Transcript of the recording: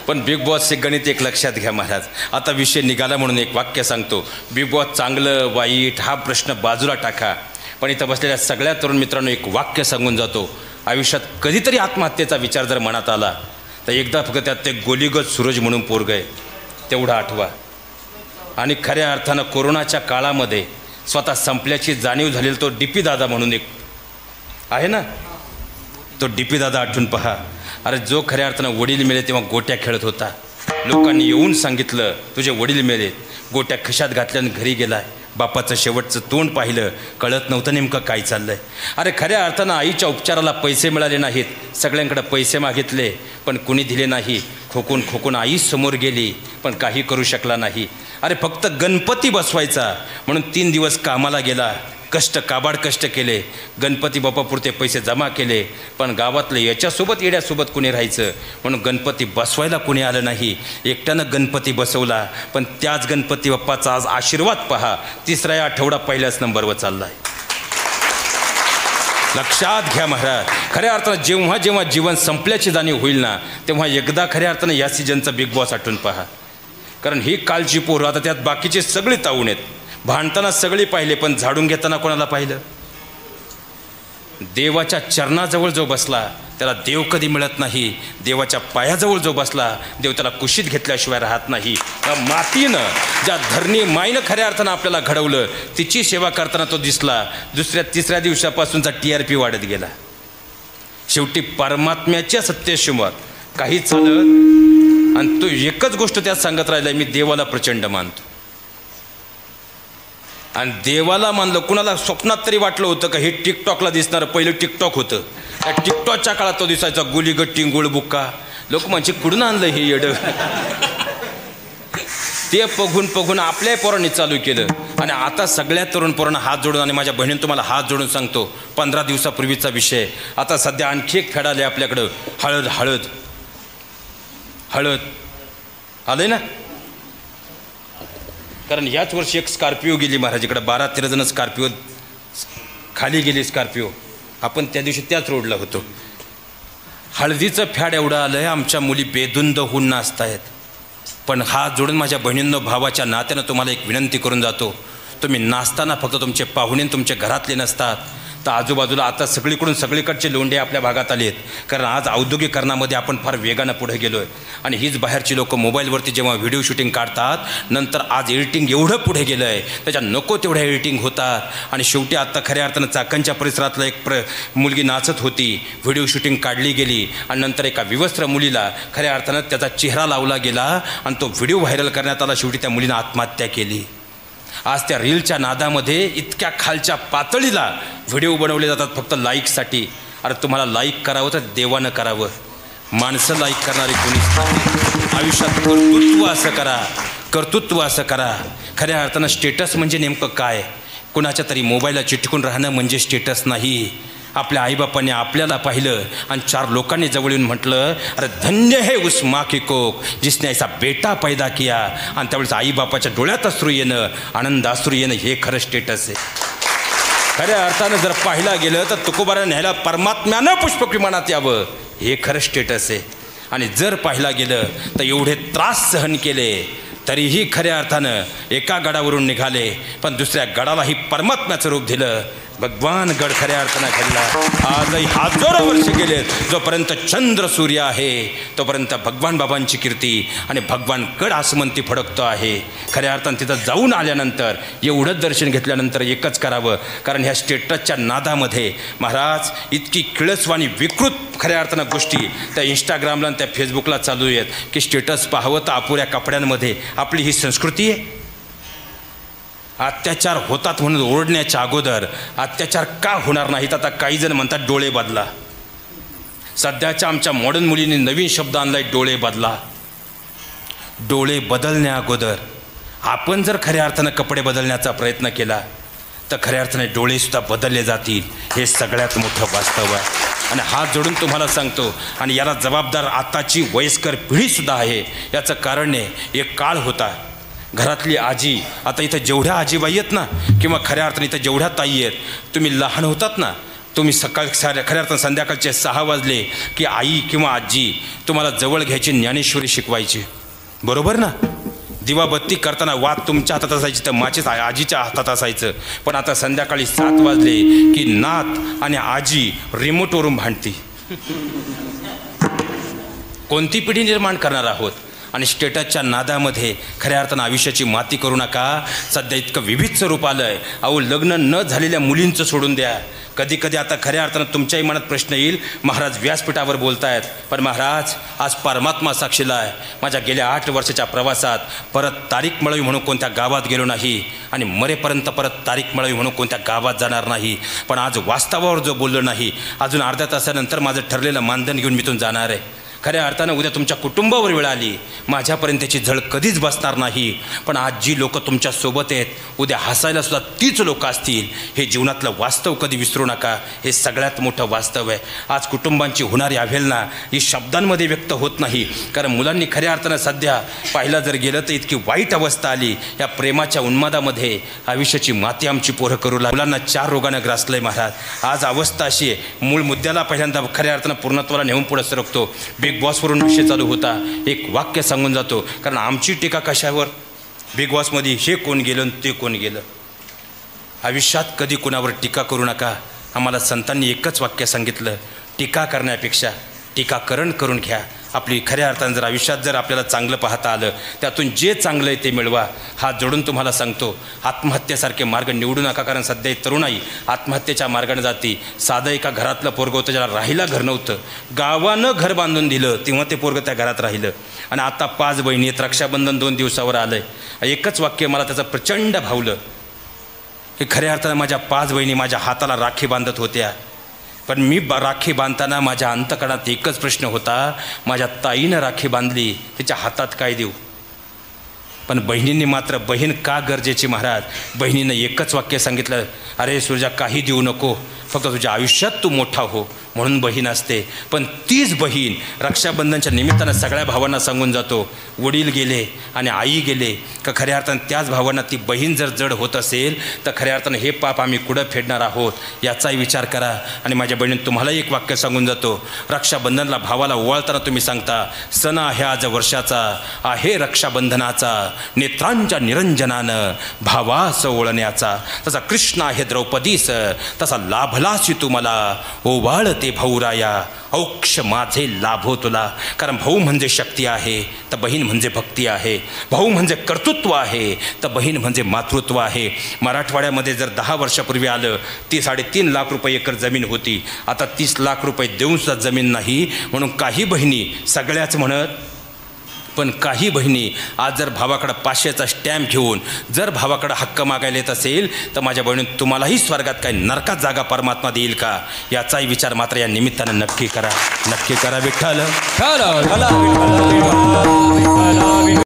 पण बिग बॉसचे गणित एक लक्षात घ्या महाराज. आता विषय निघाला म्हणून एक वाक्य सांगतो. बिग बॉस चांगलं वाईट हा प्रश्न बाजूला टाका, पण इथं बसलेल्या सगळ्या तरुण मित्रांनो एक वाक्य सांगून जातो. आयुष्यात कधीतरी आत्महत्येचा विचार जर मनात आला तर एकदा फक्त त्यात ते गोलीगत सूरज म्हणून पोरग आहे तेवढं आठवा. आणि खऱ्या अर्थानं कोरोनाच्या काळामध्ये स्वतः संपल्याची जाणीव झालेला तो डीपी दादा म्हणून एक आहे ना, तो डीपी दादा आठवून पहा. अरे जो खऱ्या अर्थानं वडील मेले तेव्हा गोट्या खेळत होता. लोकांनी येऊन सांगितलं तुझे वडील मेले, गोट्या खिशात घातल्यानं घरी गेलाय. बापाचं शेवटचं तोंड पाहिलं, कळत नव्हतं नेमकं काय चाललंय. अरे खऱ्या अर्थानं आईच्या उपचाराला पैसे मिळाले नाहीत, सगळ्यांकडे पैसे मागितले पण कुणी दिले नाही. खोकून खोकून आई समोर गेली पण काही करू शकला नाही. अरे फक्त गणपती बसवायचा म्हणून 3 दिवस कामाला गेला, कष्ट काबाड कष्ट केले, गणपती बाप्पापुरते पैसे जमा केले, पण गावातले याच्यासोबत येड्यासोबत कुणी राहायचं म्हणून गणपती बसवायला कुणी आलं नाही. एकट्यानं गणपती बसवला, पण त्याच गणपती बाप्पाचा आज आशीर्वाद पहा 3रा आठवडा पहिल्याच नंबरवर चालला आहे. लक्षात घ्या महाराज, खऱ्या अर्थानं जेव्हा जेव्हा जीवन संपल्याची जाणीव होईल ना तेव्हा एकदा खऱ्या अर्थानं या सीजनचा बिग बॉस आठवून पहा. कारण ही कालची पोरं आता त्यात बाकीचे सगळे तावून आहेत. भांडताना सगळी पाहिले पण झाडून घेताना कोणाला पाहिलं? देवाच्या चरणाजवळ जो बसला त्याला देव कधी मिळत नाही. देवाच्या पायाजवळ जो बसला देव त्याला कुशीत घेतल्याशिवाय राहत नाही. मातीनं ज्या धरणी माईनं खऱ्या अर्थानं आपल्याला घडवलं तिची सेवा करताना तो दिसला. 2-3 दिवसापासूनचा TRP वाढत गेला. शेवटी परमात्म्याच्या सत्तेशिवाय काही चालत आणि तो एकच गोष्ट त्यात सांगत राहिला, मी देवाला प्रचंड मानतो. आणि देवाला मानलं. कुणाला स्वप्नात तरी वाटलं होतं का हे टिकटॉकला दिसणारं पहिलं टिकटॉक होतं? त्या टिकटॉकच्या काळात तो दिसायचा गुलीगट्टी गुळबुक्का. लोक म्हणजे कुठून आणलं हे येडं? ते बघून आपल्या पोरांनी चालू केलं. आणि आता सगळ्या तरुण पोरांना हात जोडून, आणि माझ्या बहिणीने तुम्हाला हात जोडून सांगतो 15 दिवसापूर्वीचा विषय. आता सध्या आणखी एक फेड आले आपल्याकडं, हळद हळद हळद आलंय ना. कारण ह्याच वर्षी एक स्कॉर्पिओ गेली महाराज इकडं, 12-13 जण स्कॉर्पिओ खाली गेली. स्कॉर्पिओ आपण त्या दिवशी त्याच रोडला होतो. हळदीचं फॅड एवढं आलं आहे, आमच्या मुली बेधुंद होऊन नाचतायत. पण हात जोडून माझ्या बहिणींनो भावाच्या नात्यानं तुम्हाला एक विनंती करून जातो, तुम्ही नाचताना फक्त तुमचे पाहुणे तुमचे घरातले नसतात तर आजूबाजूला आता सगळीकडचे लोंढे आपल्या भागात आले आहेत. कारण आज औद्योगिकरणामध्ये आपण फार वेगानं पुढे गेलो आहे. आणि हीच बाहेरची लोकं मोबाईलवरती जेव्हा व्हिडिओ शूटिंग काढतात नंतर आज एडिटिंग एवढं पुढे गेलं आहे, त्याच्या नको तेवढ्या एडिटिंग होतात. आणि शेवटी आत्ता खऱ्या अर्थानं चाकणच्या परिसरातला एक मुलगी नाचत होती, व्हिडिओ शूटिंग काढली गेली आणि नंतर एका विवस्त्र मुलीला खऱ्या अर्थानं त्याचा चेहरा लावला गेला आणि तो व्हिडिओ व्हायरल करण्यात आला. शेवटी त्या मुलीनं आत्महत्या केली. आज त्या रीलच्या नादामध्ये इतक्या खालच्या पातळीला व्हिडिओ बनवले जातात फक्त लाईकसाठी. अरे तुम्हाला लाईक करावं तर देवानं करावं, माणसं लाईक करणारी कोणीच नाही. आयुष्यात कर्तृत्व असं करा. खऱ्या अर्थानं स्टेटस म्हणजे नेमकं काय? कुणाच्या तरी मोबाईलला चिटकून राहणं म्हणजे स्टेटस नाही. आपल्या आईबापांनी आपल्याला पाहिलं आणि 4 लोकांनी जवळ येऊन म्हटलं, अरे धन्य है उस माँ की कोख जिसने ऐसा बेटा पैदा किया. आणि त्यावेळेस आईबापाच्या डोळ्यात अश्रू येणं, आनंद अश्रू येणं हे खरं स्टेटस आहे. खऱ्या अर्थानं जर पाहिला गेलं तर तुकोबारा न्यायला परमात्म्यानं पुष्पक विमानात यावं हे खरं स्टेटस आहे. आणि जर पाहिला गेलं तर एवढे त्रास सहन केले तरीही खऱ्या अर्थानं एका गडावरून निघाले पण दुसऱ्या गडालाही परमात्म्याचं रूप दिलं. भगवान गड खऱ्या अर्थानं घडला. आजही हजारो वर्ष गेलेत, जोपर्यंत चंद्र सूर्य आहे तोपर्यंत भगवान बाबांची कीर्ती आणि भगवान गड आसमंती फडकतो आहे. खऱ्या अर्थानं तिथं जाऊन आल्यानंतर एवढंच दर्शन घेतल्यानंतर एकच करावं, कारण ह्या स्टेटसच्या नादामध्ये महाराज इतकी किळसवाणी विकृत खऱ्या अर्थानं गोष्टी त्या इंस्टाग्रामला आणि त्या फेसबुकला चालू आहेत की स्टेटस पाहावं तर अपुऱ्या कपड्यांमध्ये. आपली ही संस्कृती आहे. अत्याचार होतात म्हणून ओरडण्याच्या अगोदर अत्याचार का होणार नाहीत? आता काही जण म्हणतात डोळे बदला. सध्याच्या आमच्या मॉडर्न मुलींनी नवीन शब्द आणलाय, डोळे बदला. डोळे बदलण्या अगोदर आपण जर खऱ्या अर्थानं कपडे बदलण्याचा प्रयत्न केला तर खऱ्या अर्थाने डोळेसुद्धा बदलले जातील. हे सगळ्यात मोठं वास्तव आहे. आणि हात जोडून तुम्हाला सांगतो, आणि याला जबाबदार आताची वयस्कर पिढीसुद्धा आहे. याचं कारण आहे, एक काळ होता घरातली आजी, आता इथं जेवढ्या आजीबाई आहेत ना किंवा खऱ्या अर्थाने इथं जेवढ्या ताई आहेत, तुम्ही लहान होतात ना तुम्ही खऱ्या अर्थानं संध्याकाळचे 6 वाजले की आई किंवा आजी तुम्हाला जवळ घ्यायची, ज्ञानेश्वरी शिकवायची, बरोबर ना? दिवाबत्ती करताना वात तुमच्या हातात असायची तर माचीस आजीच्या हातात असायचं. पण आता संध्याकाळी 7 वाजले की नात आणि आजी रिमोटवरून भांडती. कोणती पिढी निर्माण करणार आहोत? आणि स्टेटसच्या नादामध्ये खऱ्या अर्थानं आयुष्याची माती करू नका. सध्या इतकं विविध स्वरूप आलं आहे. अहो, लग्न न झालेल्या मुलींचं सोडून द्या. कधी कधी आता खऱ्या अर्थानं तुमच्याही मनात प्रश्न येईल, महाराज व्यासपीठावर बोलतायत, पण महाराज आज परमात्मा साक्षीला आहे, माझ्या गेल्या 8 वर्षाच्या प्रवासात परत तारीख मिळावी म्हणून कोणत्या गावात गेलो नाही आणि मरेपर्यंत परत तारीख मिळावी म्हणून कोणत्या गावात जाणार नाही. पण आज वास्तवावर जो बोललो नाही, अजून अर्ध्या तासानंतर माझं ठरलेलं मानधन घेऊन मी इथून जाणार आहे. खऱ्या अर्थानं उद्या तुमच्या कुटुंबावर वेळ आली, माझ्यापर्यंत त्याची झळ कधीच बसणार नाही. पण आज जी लोकं तुमच्यासोबत आहेत, उद्या हसायलासुद्धा तीच लोकं असतील. हे जीवनातलं वास्तव कधी विसरू नका. हे सगळ्यात मोठं वास्तव आहे. आज कुटुंबांची होणारी अवहेलना ही शब्दांमध्ये व्यक्त होत नाही, कारण मुलांनी खऱ्या अर्थानं सध्या पाहिलं जर गेलं तर इतकी वाईट अवस्था आली. या प्रेमाच्या उन्मादामध्ये आयुष्याची माती आमची पोरं करू लागली. मुलांना 4 रोगानं ग्रासलं आहे महाराज. आज अवस्था अशी आहे, मूळ मुद्द्याला पहिल्यांदा खऱ्या अर्थानं पूर्णत्वाला नेऊन पुढे सरकतो. बिग बॉसवरून विषय चालू होता, एक वाक्य सांगून जातो, कारण आमची टीका कशावर? बिग बॉसमध्ये हे कोण गेलं ते कोण गेलं. आयुष्यात कधी कोणावर टीका करू नका. आम्हाला संतांनी एकच वाक्य सांगितलं, टीका करण्यापेक्षा टीकाकरण करून घ्या. आपली खऱ्या अर्थानं जर आयुष्यात जर आपल्याला चांगलं पाहता आलं, त्यातून जे चांगलं आहे ते मिळवा. हात जोडून तुम्हाला सांगतो, आत्महत्येसारखे मार्ग निवडू नका, कारण सध्या तरुणाई आत्महत्येच्या मार्गाने जाती. साधं एका घरातलं पोरगं होतं, ज्याला राहिला घर नव्हतं, गावानं घर बांधून दिलं, तेव्हा ते पोरगं त्या घरात राहिलं. आणि आता 5 बहिणी आहेत, रक्षाबंधन 2 दिवसावर आलं आहे. एकच वाक्य मला त्याचं प्रचंड भावलं, की खऱ्या अर्थानं माझ्या 5 बहिणी माझ्या हाताला राखी बांधत होत्या, पण मी राखी बांधताना माझ्या अंतकरणात एकच प्रश्न होता, माझ्या ताईनं राखी बांधली, तिच्या हातात काय देऊ? पण बहिणींनी मात्र बहीण का गरजेची महाराज? बहिणीनं एकच वाक्य सांगितलं, अरे सुरजा काही देऊ नको, फक्त तुझ्या आयुष्यात तू मोठा हो, म्हणून बहीण असते. पण तीच बहीण रक्षाबंधनच्या निमित्तानं सगळ्या भावांना सांगून जातो, वडील गेले आणि आई गेले का खऱ्या अर्थानं त्याच भावांना ती बहीण जर जड होत असेल तर खऱ्या अर्थानं हे पाप आम्ही कुठं फेडणार आहोत याचाही विचार करा. आणि माझ्या बहिणीनं तुम्हालाही एक वाक्य सांगून जातो, रक्षाबंधनला भावाला ओवाळताना तुम्ही सांगता, सण आहे आज वर्षाचा, आहे रक्षाबंधनाचा, नेत्रांच्या निरंजनानं भावास ओळण्याचा. तसा कृष्ण आहे द्रौपदीस, तसा लाभलासी तू मला, ओवाळ ते भाऊराया, औक्ष माझे लाभो तुला. कारण भाऊ म्हणजे शक्ती आहे तर बहीण म्हणजे भक्ती आहे, भाऊ म्हणजे कर्तृत्व आहे तर बहीण म्हणजे मातृत्व आहे. मराठवाड्यामध्ये जर 10 वर्षापूर्वी आलं, ती 3.5 लाख रुपये एकर जमीन होती. आता 30 लाख रुपये देऊनसुद्धा जमीन नाही. म्हणून काही बहिणी, सगळ्याच म्हणत, पण काही बहिणी आज जर भावाकडं 500चा स्टॅम्प घेऊन जर भावाकडं हक्क मागायला येत असेल तर माझ्या बहिणीनं तुम्हालाही स्वर्गात काय नरकात जागा परमात्मा देईल का याचाही विचार मात्र या निमित्तानं नक्की करा. विठ्ठल.